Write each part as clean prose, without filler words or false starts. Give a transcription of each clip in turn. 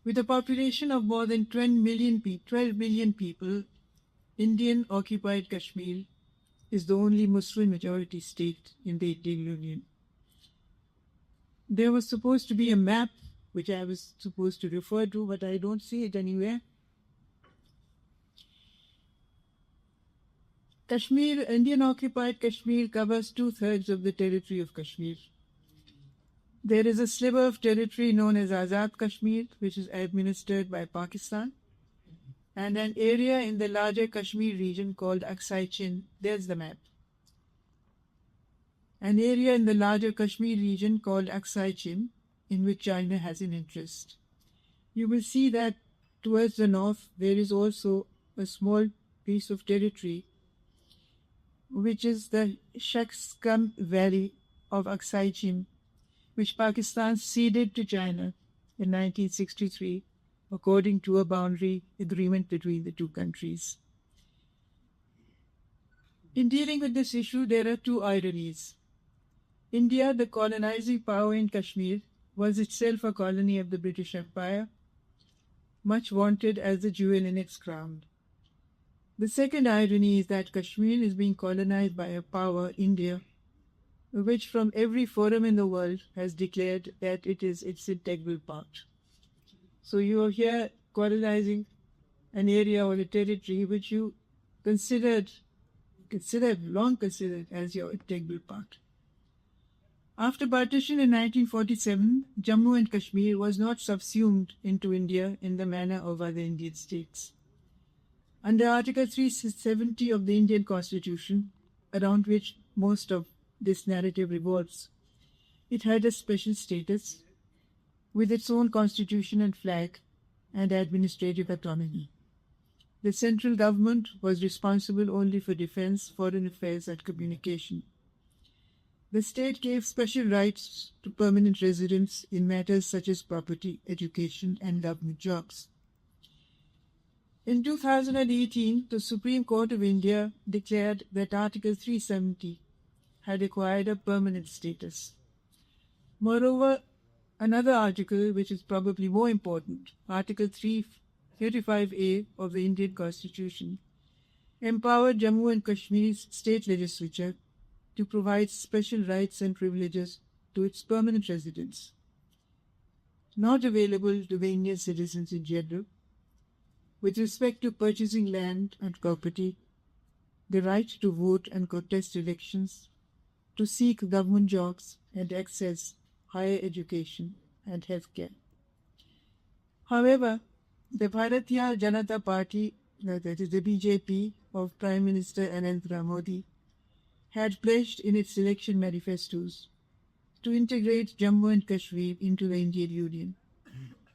With a population of more than 12 million people, Indian occupied Kashmir is the only Muslim majority state in the Indian Union. There was supposed to be a map which I was supposed to refer to, but I don't see it anywhere. Kashmir, Indian occupied Kashmir covers 2/3 of the territory of Kashmir. There is a sliver of territory known as Azad Kashmir, which is administered by Pakistan, and an area in the larger Kashmir region called Aksai Chin. There's the map. An area in the larger Kashmir region called Aksai Chin, in which China has an interest. You will see that towards the north there is also a small piece of territory, which is the Shaksgam Valley of Aksai Chin, which Pakistan ceded to China in 1963, according to a boundary agreement between the two countries. In dealing with this issue, there are two ironies. India, the colonizing power in Kashmir, was itself a colony of the British Empire, much vaunted as the jewel in its crown. The second irony is that Kashmir is being colonized by a power, India, which from every forum in the world has declared that it is its integral part. So you are here colonizing an area or a territory which you long considered as your integral part. After partition in 1947, Jammu and Kashmir was not subsumed into India in the manner of other Indian states. Under Article 370 of the Indian Constitution, around which most of this narrative revolves, it had a special status with its own constitution and flag and administrative autonomy. The central government was responsible only for defense, foreign affairs, and communication. The state gave special rights to permanent residents in matters such as property, education, and government jobs. In 2018, the Supreme Court of India declared that Article 370 had acquired a permanent status. Moreover, another article, which is probably more important, Article 335A of the Indian Constitution, empowered Jammu and Kashmir's state legislature to provide special rights and privileges to its permanent residents, not available to the Indian citizens in general, with respect to purchasing land and property, the right to vote and contest elections, to seek government jobs and access higher education and healthcare. However, the Bharatiya Janata Party, that is the BJP of Prime Minister Narendra Modi, had pledged in its election manifestos to integrate Jammu and Kashmir into the Indian Union.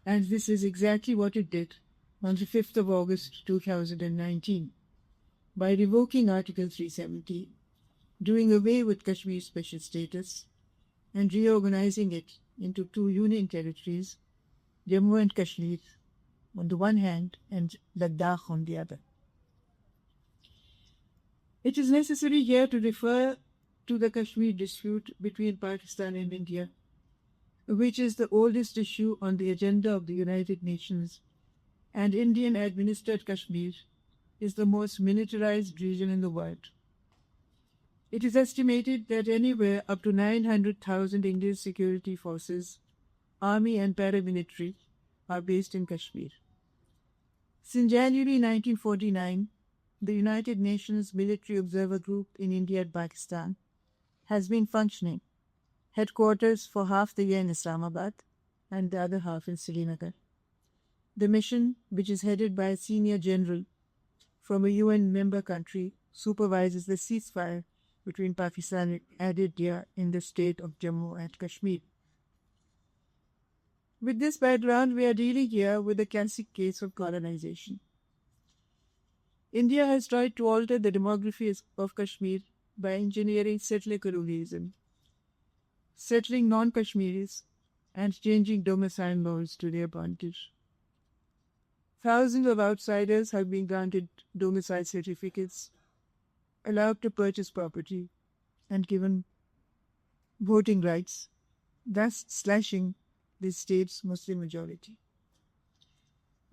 And this is exactly what it did on the 5th of August 2019 by revoking Article 370, doing away with Kashmir's special status, and reorganizing it into two union territories, Jammu and Kashmir on the one hand and Ladakh on the other. It is necessary here to refer to the Kashmir dispute between Pakistan and India, which is the oldest issue on the agenda of the United Nations, and Indian-administered Kashmir is the most militarized region in the world. It is estimated that anywhere up to 900,000 Indian security forces, army and paramilitary, are based in Kashmir. Since January 1949, the United Nations Military Observer Group in India and Pakistan has been functioning, headquarters for half the year in Islamabad and the other half in Srinagar. The mission, which is headed by a senior general from a UN member country, supervises the ceasefire between Pakistan and India in the state of Jammu and Kashmir. With this background, we are dealing here with a classic case of colonization. India has tried to alter the demography of Kashmir by engineering settler colonialism, settling non-Kashmiris and changing domicile laws to their advantage. Thousands of outsiders have been granted domicile certificates, allowed to purchase property, and given voting rights, thus slashing the state's Muslim majority.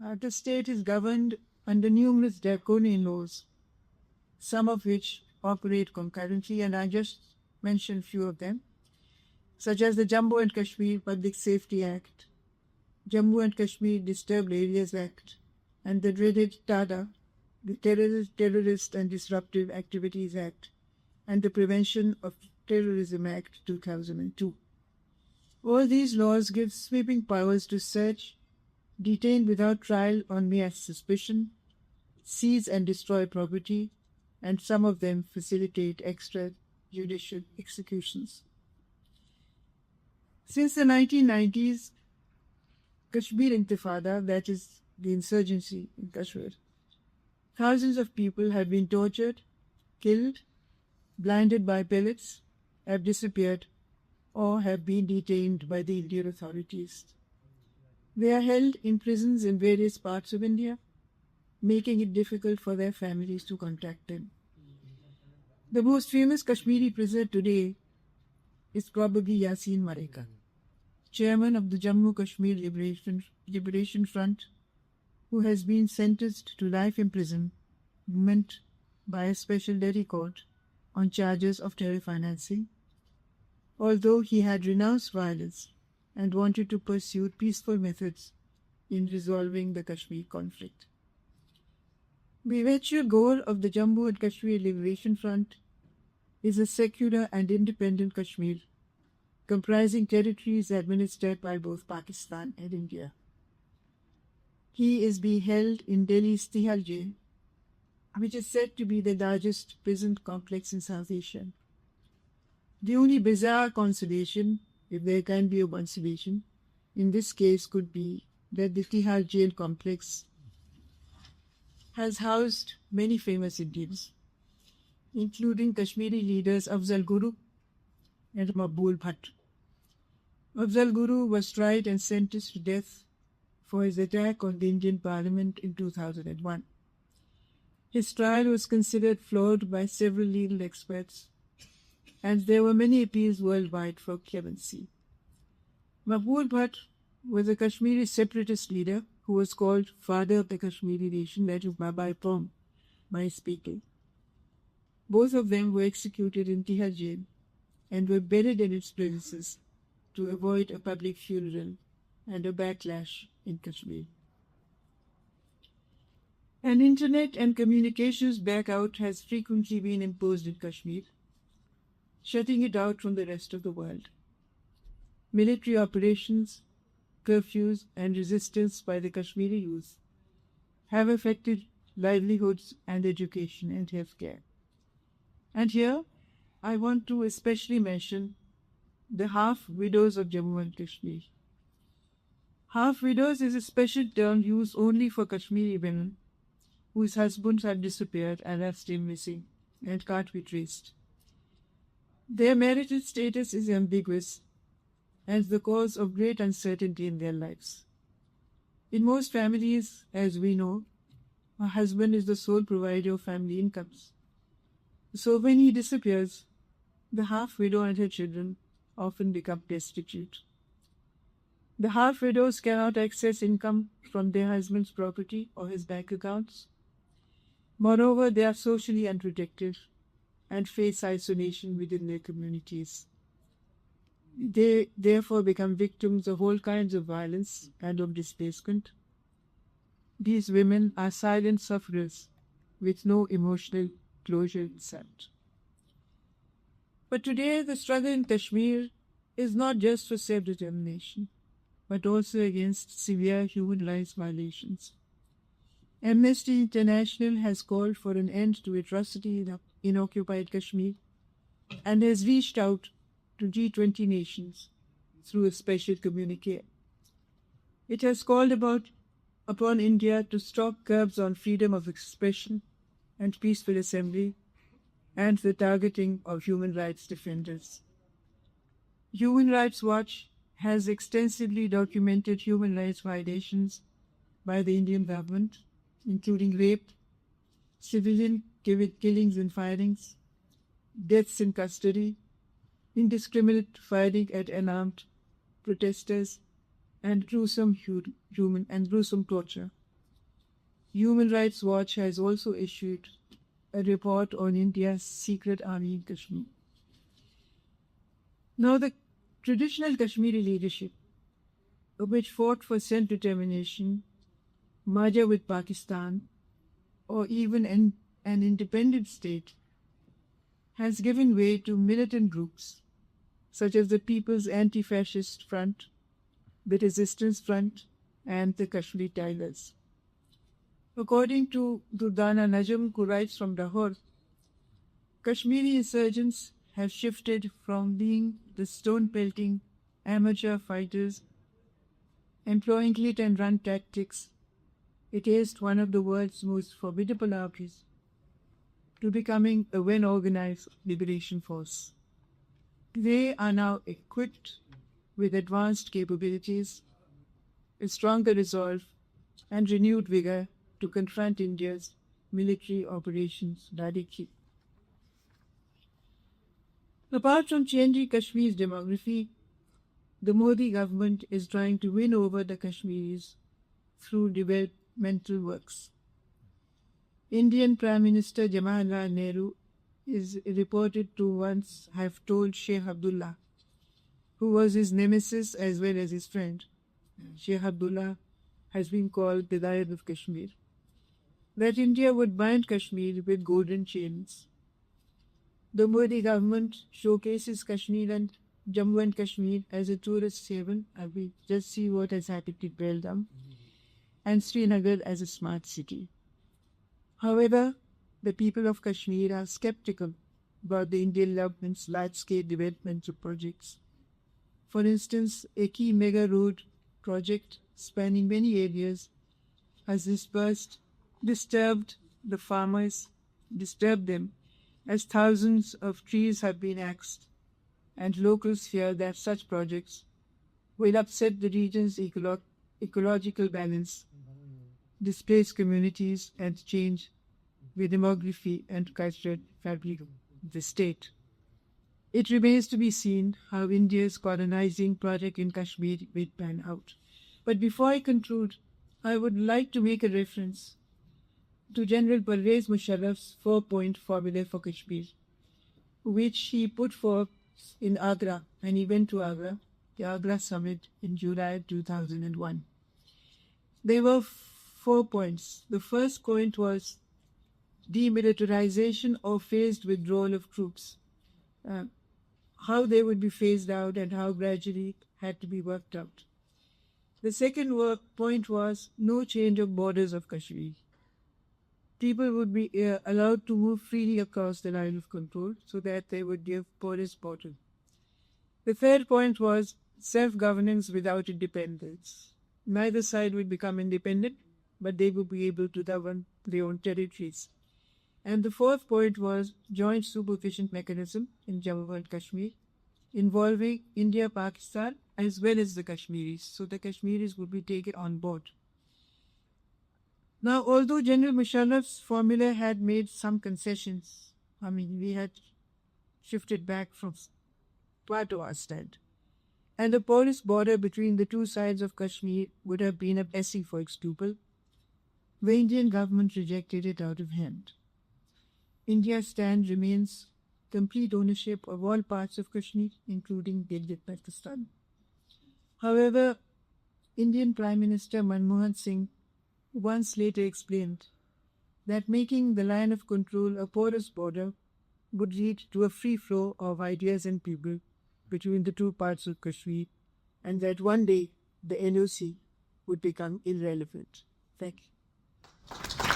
The state is governed under numerous draconian laws, some of which operate concurrently, and I just mentioned a few of them, such as the Jammu and Kashmir Public Safety Act, Jammu and Kashmir Disturbed Areas Act, and the dreaded TADA, the Terrorist and Disruptive Activities Act, and the Prevention of Terrorism Act 2002. All these laws give sweeping powers to search, detain without trial on mere suspicion, seize and destroy property, and some of them facilitate extrajudicial executions. Since the 1990s, Kashmir Intifada, that is the insurgency in Kashmir, thousands of people have been tortured, killed, blinded by pellets, have disappeared, or have been detained by the Indian authorities. They are held in prisons in various parts of India, making it difficult for their families to contact them. The most famous Kashmiri prisoner today is probably Yasin Mareka, chairman of the Jammu Kashmir Liberation Front, who has been sentenced to life imprisonment by a special Delhi court on charges of terror financing, although he had renounced violence and wanted to pursue peaceful methods in resolving the Kashmir conflict. The eventual goal of the Jammu and Kashmir Liberation Front is a secular and independent Kashmir, comprising territories administered by both Pakistan and India. He is being held in Delhi's Tihar Jail, which is said to be the largest prison complex in South Asia. The only bizarre consolation, if there can be a consolation, in this case could be that the Tihar Jail complex has housed many famous Indians, including Kashmiri leaders Afzal Guru and Maqbool Bhatt. Afzal Guru was tried and sentenced to death for his attack on the Indian Parliament in 2001. His trial was considered flawed by several legal experts, and there were many appeals worldwide for clemency. Maqbool Bhatt was a Kashmiri separatist leader who was called Father of the Kashmiri Nation, that is Babai Pom, by his people. Both of them were executed in Tihar Jail and were buried in its premises to avoid a public funeral and a backlash in Kashmir. An internet and communications blackout has frequently been imposed in Kashmir, shutting it out from the rest of the world. Military operations, curfews, and resistance by the Kashmiri youth have affected livelihoods and education and healthcare. And here, I want to especially mention the half-widows of Jammu and Kashmir. Half-widows is a special term used only for Kashmiri women whose husbands have disappeared and are still missing and can't be traced. Their marital status is ambiguous and the cause of great uncertainty in their lives. In most families, as we know, a husband is the sole provider of family incomes. So when he disappears, the half-widow and her children often become destitute. The half-widows cannot access income from their husband's property or his bank accounts. Moreover, they are socially unprotected and face isolation within their communities. They therefore become victims of all kinds of violence and of displacement. These women are silent sufferers with no emotional closure in sight. But today, the struggle in Kashmir is not just for self-determination, but also against severe human rights violations. Amnesty International has called for an end to atrocity in occupied Kashmir and has reached out to G20 nations through a special communiqué. It has called upon India to stop curbs on freedom of expression and peaceful assembly and the targeting of human rights defenders. Human Rights Watch has extensively documented human rights violations by the Indian government, including rape, civilian killings and firings, deaths in custody, indiscriminate firing at unarmed protesters, and gruesome torture. Human Rights Watch has also issued a report on India's secret army in Kashmir. Now, the traditional Kashmiri leadership, which fought for self-determination, merger with Pakistan, or even an independent state, has given way to militant groups such as the People's Anti-Fascist Front, the Resistance Front, and the Kashmiri Tigers. According to Durdana Najm, who writes from Lahore, Kashmiri insurgents have shifted from being the stone-pelting amateur fighters employing hit-and-run tactics against one of the world's most formidable armies to becoming a well-organized liberation force. They are now equipped with advanced capabilities, a stronger resolve, and renewed vigor to confront India's military operations directly. Apart from changing Kashmir's demography, the Modi government is trying to win over the Kashmiris through developmental works. Indian Prime Minister Jawaharlal Nehru is reported to once have told Sheikh Abdullah, who was his nemesis as well as his friend. Sheikh Abdullah has been called the Lion of Kashmir, that India would bind Kashmir with golden chains. The Modi government showcases Kashmir and Jammu and Kashmir as a tourist haven, and we just see what has happened in Beldam, and Srinagar as a smart city. However, the people of Kashmir are skeptical about the Indian government's large-scale developmental projects. For instance, a key mega road project spanning many areas has disturbed the farmers, disturbed them, as thousands of trees have been axed, and locals fear that such projects will upset the region's ecological balance, displace communities, and change the demography and cultural fabric of the state. It remains to be seen how India's colonizing project in Kashmir will pan out. But before I conclude, I would like to make a reference to General Pervez Musharraf's 4-point formula for Kashmir, which he put forth in Agra when he went to Agra, the Agra summit in July 2001. There were 4 points. The first point was demilitarization or phased withdrawal of troops, how they would be phased out and how gradually had to be worked out. The second point was no change of borders of Kashmir. People would be allowed to move freely across the line of control so that they would give porous border. The third point was self-governance without independence. Neither side would become independent, but they would be able to govern their own territories. And the fourth point was joint supervision mechanism in Jammu and Kashmir, involving India, Pakistan, as well as the Kashmiris. So the Kashmiris would be taken on board. Now, although General Musharraf's formula had made some concessions, we had shifted back from part of our stand, and a porous border between the two sides of Kashmir would have been a blessing for its people, the Indian government rejected it out of hand. India's stand remains complete ownership of all parts of Kashmir, including Gilgit-Baltistan. However, Indian Prime Minister Manmohan Singh once later explained that making the line of control a porous border would lead to a free flow of ideas and people between the two parts of Kashmir, and that one day the NOC would become irrelevant. Thank you.